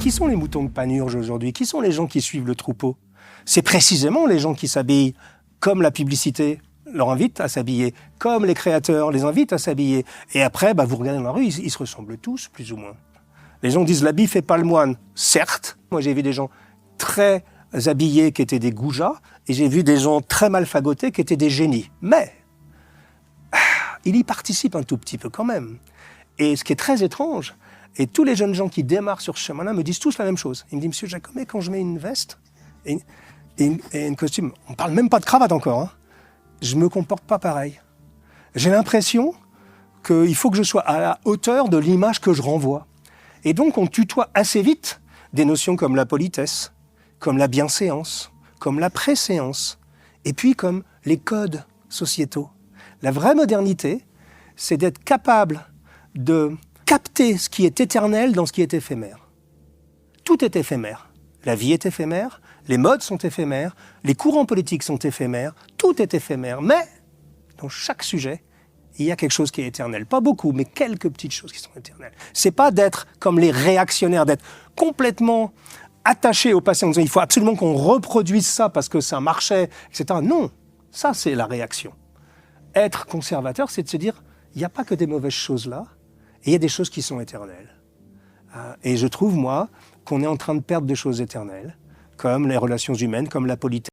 Qui sont les moutons de Panurge aujourd'hui? Qui sont les gens qui suivent le troupeau? C'est précisément les gens qui s'habillent comme la publicité leur invite à s'habiller, comme les créateurs les invitent à s'habiller. Et après, vous regardez dans la rue, ils se ressemblent tous, plus ou moins. Les gens disent l'habit fait pas le moine. Certes, moi j'ai vu des gens très habillés qui étaient des goujats, et j'ai vu des gens très mal fagotés qui étaient des génies. Mais il y participe un tout petit peu quand même. Et ce qui est très étrange, et tous les jeunes gens qui démarrent sur ce chemin-là me disent tous la même chose. Ils me disent, Monsieur Jacomet, quand je mets une veste et un costume, on ne parle même pas de cravate encore, hein, je ne me comporte pas pareil. J'ai l'impression qu'il faut que je sois à la hauteur de l'image que je renvoie. Et donc on tutoie assez vite des notions comme la politesse, comme la bienséance, comme la préséance, et puis comme les codes sociétaux. La vraie modernité, c'est d'être capable de capter ce qui est éternel dans ce qui est éphémère. Tout est éphémère. La vie est éphémère, les modes sont éphémères, les courants politiques sont éphémères, tout est éphémère. Mais dans chaque sujet, il y a quelque chose qui est éternel. Pas beaucoup, mais quelques petites choses qui sont éternelles. C'est pas d'être comme les réactionnaires, d'être complètement attaché au passé en disant il faut absolument qu'on reproduise ça parce que ça marchait, etc. Non, ça c'est la réaction. Être conservateur, c'est de se dire il n'y a pas que des mauvaises choses là, et il y a des choses qui sont éternelles. Et je trouve, moi, qu'on est en train de perdre des choses éternelles, comme les relations humaines, comme la politesse.